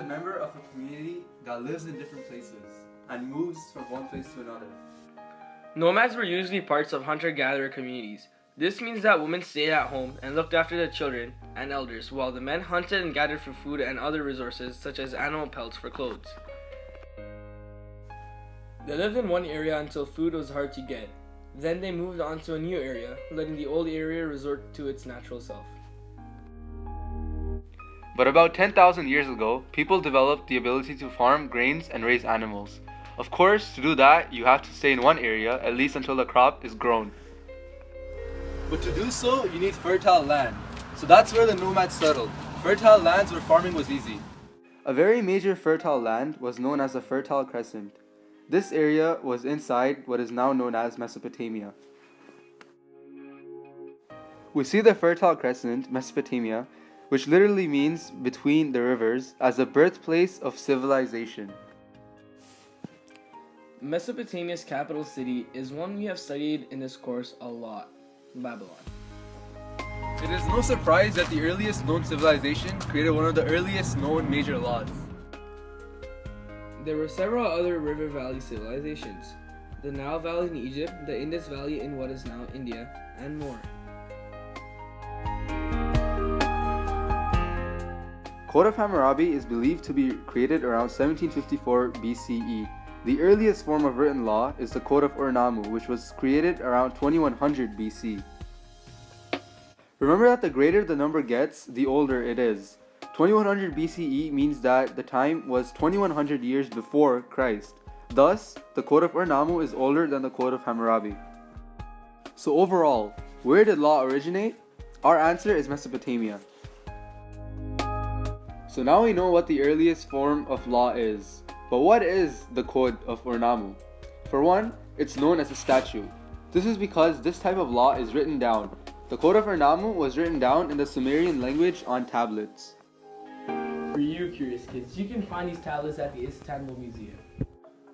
member of a community that lives in different places and moves from one place to another. Nomads were usually parts of hunter-gatherer communities. This means that women stayed at home and looked after the children and elders, while the men hunted and gathered for food and other resources such as animal pelts for clothes. They lived in one area until food was hard to get. Then they moved on to a new area, letting the old area resort to its natural self. But about 10,000 years ago, people developed the ability to farm grains and raise animals. Of course, to do that, you have to stay in one area, at least until the crop is grown. But to do so, you need fertile land. So that's where the nomads settled. Fertile lands where farming was easy. A very major fertile land was known as the Fertile Crescent. This area was inside what is now known as Mesopotamia. We see the Fertile Crescent, Mesopotamia, which literally means between the rivers, as the birthplace of civilization. Mesopotamia's capital city is one we have studied in this course a lot, Babylon. It is no surprise that the earliest known civilization created one of the earliest known major laws. There were several other river valley civilizations: the Nile Valley in Egypt, the Indus Valley in what is now India, and more. Code of Hammurabi is believed to be created around 1754 BCE. The earliest form of written law is the Code of Ur-Nammu, which was created around 2100 BC. Remember that the greater the number gets, the older it is. 2100 BCE means that the time was 2100 years before Christ. Thus, the Code of Ur-Nammu is older than the Code of Hammurabi. So overall, where did law originate? Our answer is Mesopotamia. So now we know what the earliest form of law is. But what is the Code of Ur-Nammu? For one, it's known as a statute. This is because this type of law is written down. The Code of Ur-Nammu was written down in the Sumerian language on tablets. For you curious kids, you can find these tablets at the Istanbul Museum.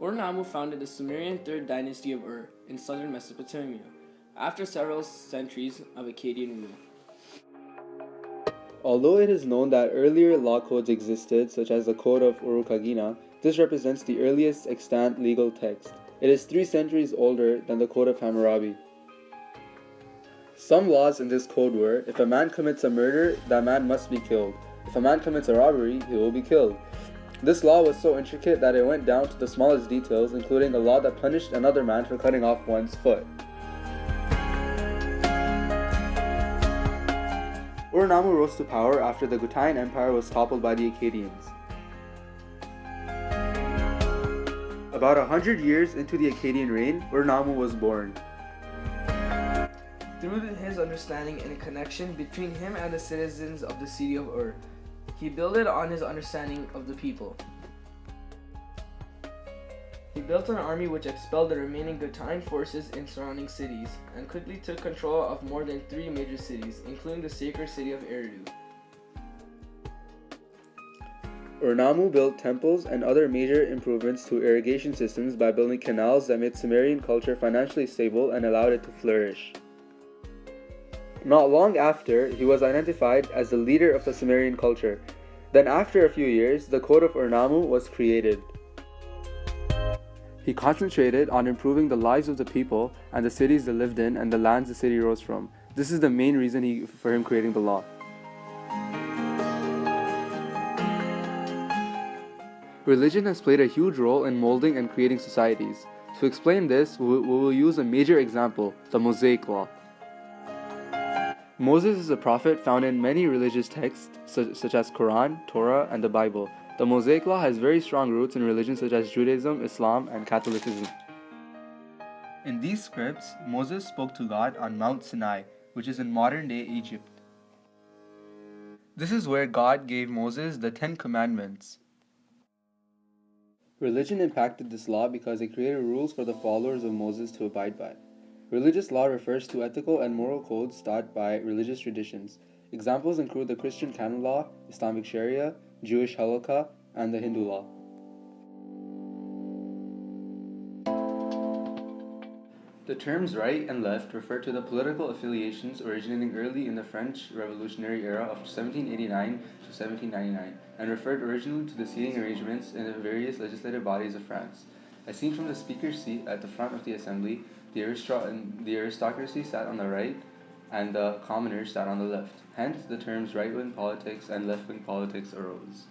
Ur-Nammu founded the Sumerian 3rd dynasty of Ur in southern Mesopotamia, after several centuries of Akkadian rule. Although it is known that earlier law codes existed, such as the Code of Uruk-agina, this represents the earliest extant legal text. It is 3 centuries older than the Code of Hammurabi. Some laws in this code were, if a man commits a murder, that man must be killed. If a man commits a robbery, he will be killed. This law was so intricate that it went down to the smallest details, including a law that punished another man for cutting off one's foot. Ur-Nammu rose to power after the Gutian Empire was toppled by the Akkadians. About 100 years into the Akkadian reign, Ur-Nammu was born. Through his understanding and a connection between him and the citizens of the city of Ur, he builded on his understanding of the people. He built an army which expelled the remaining Gutian forces in surrounding cities, and quickly took control of more than 3 major cities, including the sacred city of Eridu. Ur-Nammu built temples and other major improvements to irrigation systems by building canals that made Sumerian culture financially stable and allowed it to flourish. Not long after, he was identified as the leader of the Sumerian culture. Then after a few years, the Code of Ur-Nammu was created. He concentrated on improving the lives of the people and the cities they lived in and the lands the city rose from. This is the main reason for him creating the law. Religion has played a huge role in molding and creating societies. To explain this, we will use a major example, the Mosaic Law. Moses is a prophet found in many religious texts such as Quran, Torah, and the Bible. The Mosaic Law has very strong roots in religions such as Judaism, Islam, and Catholicism. In these scripts, Moses spoke to God on Mount Sinai, which is in modern-day Egypt. This is where God gave Moses the 10 Commandments. Religion impacted this law because it created rules for the followers of Moses to abide by. Religious law refers to ethical and moral codes taught by religious traditions. Examples include the Christian canon law, Islamic Sharia, Jewish halakha, and the Hindu law. The terms right and left refer to the political affiliations originating early in the French Revolutionary era of 1789 to 1799 and referred originally to the seating arrangements in the various legislative bodies of France. As seen from the speaker's seat at the front of the assembly, the aristocracy sat on the right and the commoners sat on the left. Hence, the terms right-wing politics and left-wing politics arose.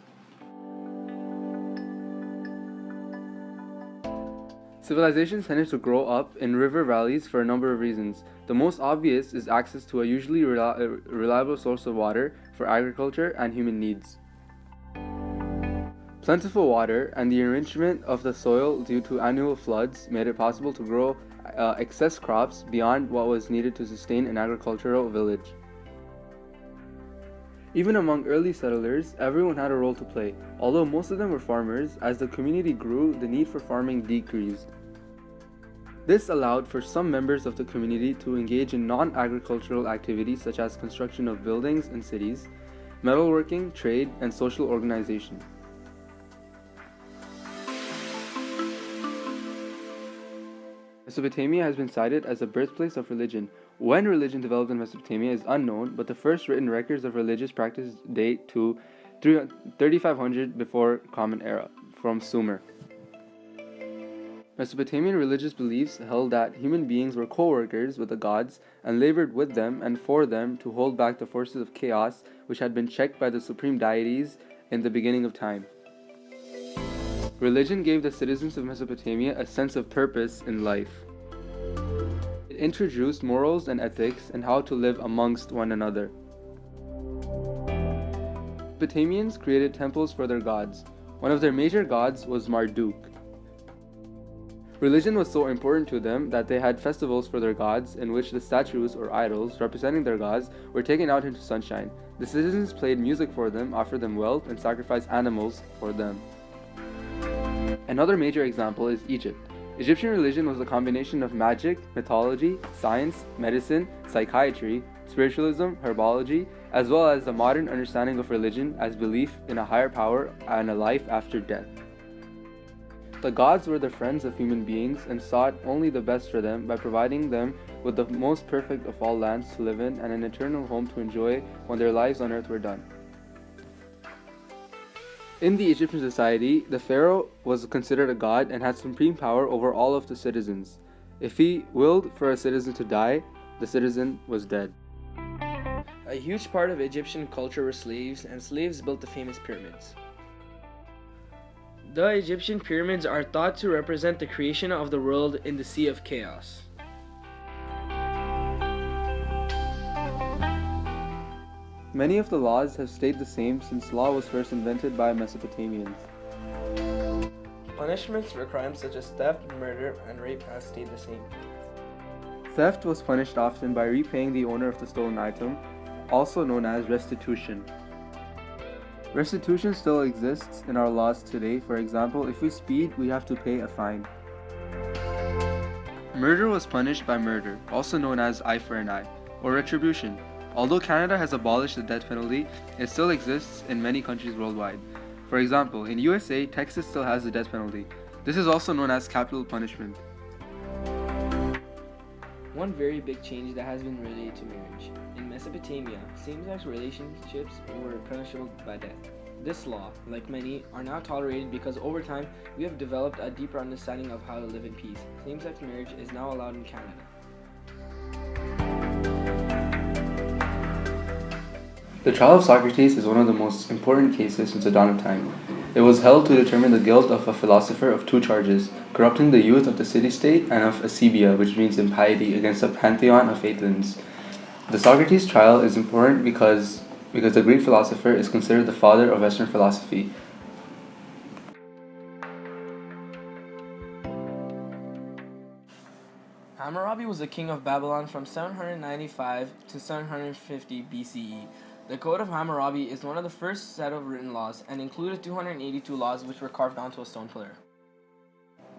Civilization tended to grow up in river valleys for a number of reasons. The most obvious is access to a usually reliable source of water for agriculture and human needs. Plentiful water and the enrichment of the soil due to annual floods made it possible to grow excess crops beyond what was needed to sustain an agricultural village. Even among early settlers, everyone had a role to play. Although most of them were farmers, as the community grew, the need for farming decreased. This allowed for some members of the community to engage in non-agricultural activities such as construction of buildings and cities, metalworking, trade, and social organization. Mesopotamia has been cited as the birthplace of religion. When religion developed in Mesopotamia is unknown, but the first written records of religious practice date to 3500 before Common Era, from Sumer. Mesopotamian religious beliefs held that human beings were co-workers with the gods and labored with them and for them to hold back the forces of chaos which had been checked by the supreme deities in the beginning of time. Religion gave the citizens of Mesopotamia a sense of purpose in life. It introduced morals and ethics and how to live amongst one another. Mesopotamians created temples for their gods. One of their major gods was Marduk. Religion was so important to them that they had festivals for their gods in which the statues or idols representing their gods were taken out into sunshine. The citizens played music for them, offered them wealth, and sacrificed animals for them. Another major example is Egypt. Egyptian religion was a combination of magic, mythology, science, medicine, psychiatry, spiritualism, herbology, as well as the modern understanding of religion as belief in a higher power and a life after death. The gods were the friends of human beings and sought only the best for them by providing them with the most perfect of all lands to live in and an eternal home to enjoy when their lives on earth were done. In the Egyptian society, the pharaoh was considered a god and had supreme power over all of the citizens. If he willed for a citizen to die, the citizen was dead. A huge part of Egyptian culture were slaves, and slaves built the famous pyramids. The Egyptian pyramids are thought to represent the creation of the world in the Sea of Chaos. Many of the laws have stayed the same since law was first invented by Mesopotamians. Punishments for crimes such as theft, murder, and rape have stayed the same. Theft was punished often by repaying the owner of the stolen item, also known as restitution. Restitution still exists in our laws today. For example, if we speed, we have to pay a fine. Murder was punished by murder, also known as eye for an eye, or retribution. Although Canada has abolished the death penalty, it still exists in many countries worldwide. For example, in USA, Texas still has the death penalty. This is also known as capital punishment. One very big change that has been related to marriage. In Mesopotamia, same-sex relationships were punishable by death. This law, like many, are now tolerated because over time we have developed a deeper understanding of how to live in peace. Same-sex marriage is now allowed in Canada. The trial of Socrates is one of the most important cases since the dawn of time. It was held to determine the guilt of a philosopher of two charges, corrupting the youth of the city-state and of aceibia, which means impiety, against the pantheon of Athens. The Socrates trial is important because the Greek philosopher is considered the father of Western philosophy. Hammurabi was the king of Babylon from 795 to 750 BCE. The Code of Hammurabi is one of the first set of written laws and included 282 laws which were carved onto a stone pillar.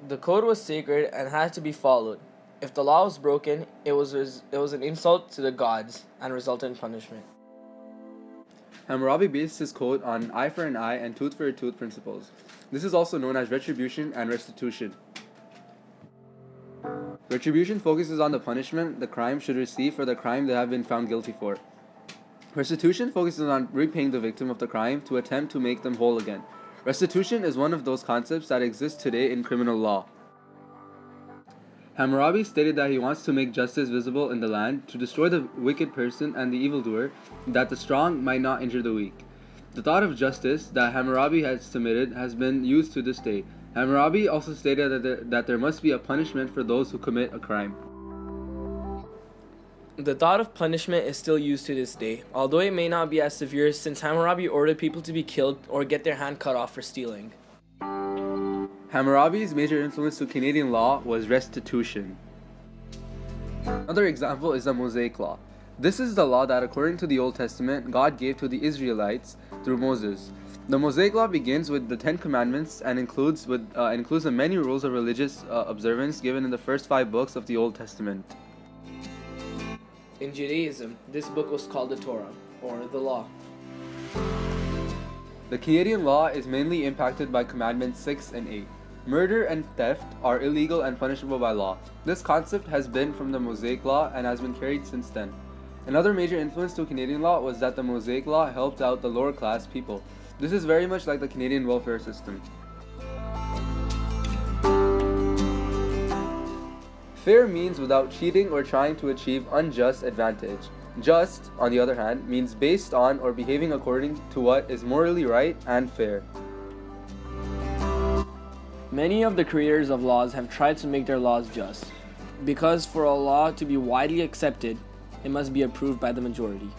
The code was sacred and had to be followed. If the law was broken, it was an insult to the gods and resulted in punishment. Hammurabi based his code on eye for an eye and tooth for a tooth principles. This is also known as retribution and restitution. Retribution focuses on the punishment the crime should receive for the crime they have been found guilty for. Restitution focuses on repaying the victim of the crime to attempt to make them whole again. Restitution is one of those concepts that exist today in criminal law. Hammurabi stated that he wants to make justice visible in the land, to destroy the wicked person and the evildoer, that the strong might not injure the weak. The thought of justice that Hammurabi has submitted has been used to this day. Hammurabi also stated that there must be a punishment for those who commit a crime. The thought of punishment is still used to this day, although it may not be as severe since Hammurabi ordered people to be killed or get their hand cut off for stealing. Hammurabi's major influence to Canadian law was restitution. Another example is the Mosaic Law. This is the law that, according to the Old Testament, God gave to the Israelites through Moses. The Mosaic Law begins with the 10 Commandments and includes the many rules of religious observance given in the first 5 books of the Old Testament. In Judaism, this book was called the Torah, or the Law. The Canadian law is mainly impacted by Commandments 6 and 8. Murder and theft are illegal and punishable by law. This concept has been from the Mosaic Law and has been carried since then. Another major influence to Canadian law was that the Mosaic Law helped out the lower class people. This is very much like the Canadian welfare system. Fair means without cheating or trying to achieve unjust advantage. Just, on the other hand, means based on or behaving according to what is morally right and fair. Many of the creators of laws have tried to make their laws just, because for a law to be widely accepted, it must be approved by the majority.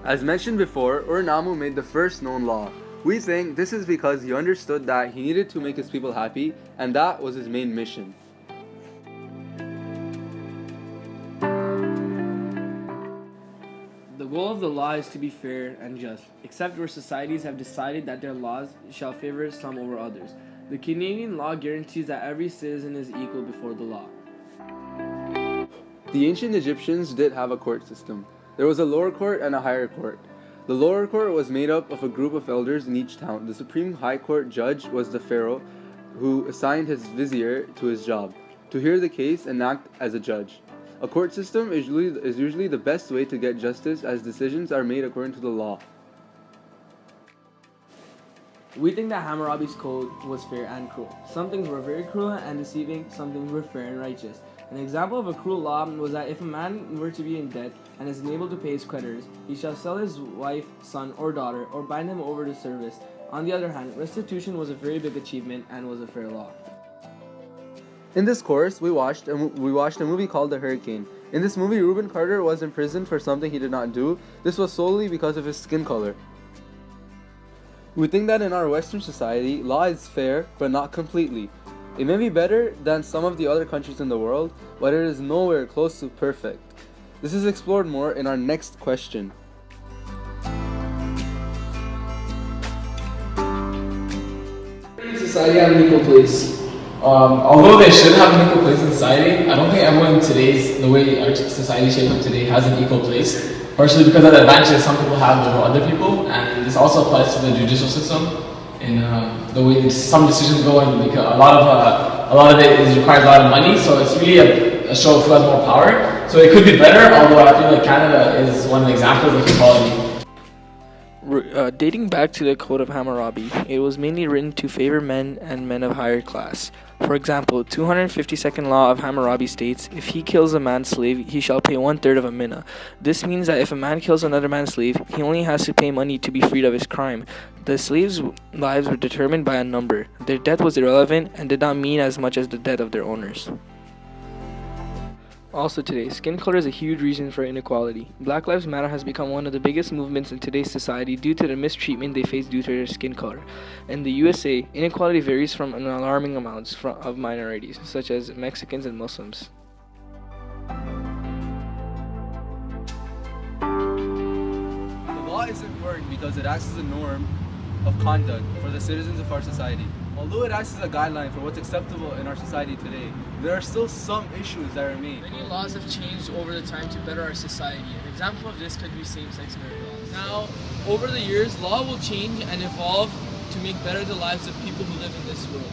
As mentioned before, Ur-Nammu made the first known law. We think this is because he understood that he needed to make his people happy, and that was his main mission. The goal of the law is to be fair and just, except where societies have decided that their laws shall favor some over others. The Canadian law guarantees that every citizen is equal before the law. The ancient Egyptians did have a court system. There was a lower court and a higher court. The lower court was made up of a group of elders in each town. The supreme high court judge was the pharaoh, who assigned his vizier to his job, to hear the case and act as a judge. A court system is usually the best way to get justice, as decisions are made according to the law. We think that Hammurabi's code was fair and cruel. Some things were very cruel and deceiving, some things were fair and righteous. An example of a cruel law was that if a man were to be in debt and is unable to pay his creditors, he shall sell his wife, son, or daughter, or bind him over to service. On the other hand, restitution was a very big achievement and was a fair law. In this course, we watched a movie called The Hurricane. In this movie, Reuben Carter was imprisoned for something he did not do. This was solely because of his skin color. We think that in our Western society, law is fair, but not completely. It may be better than some of the other countries in the world, but it is nowhere close to perfect. This is explored more in our next question. Society have an equal place. Although they should have an equal place in society, I don't think everyone in the way our society is shaped up today, has an equal place. Partially because of the advantages some people have over other people, and this also applies to the judicial system in the way some decisions go, and because a lot of it requires a lot of money, so it's really a show of who has more power. So it could be better, although I feel like Canada is one of the examples of equality. Dating back to the Code of Hammurabi, it was mainly written to favor men and men of higher class. For example, 252nd law of Hammurabi states, if he kills a man's slave, he shall pay 1/3 of a mina. This means that if a man kills another man's slave, he only has to pay money to be freed of his crime. The slaves' lives were determined by a number. Their death was irrelevant and did not mean as much as the death of their owners. Also today, skin color is a huge reason for inequality. Black Lives Matter has become one of the biggest movements in today's society due to the mistreatment they face due to their skin color. In the USA, inequality varies from an alarming amounts of minorities, such as Mexicans and Muslims. The law is important because it acts as a norm of conduct for the citizens of our society. Although it acts as a guideline for what's acceptable in our society today, there are still some issues that remain. Many laws have changed over the time to better our society. An example of this could be same-sex marriage laws. Now, over the years, law will change and evolve to make better the lives of people who live in this world.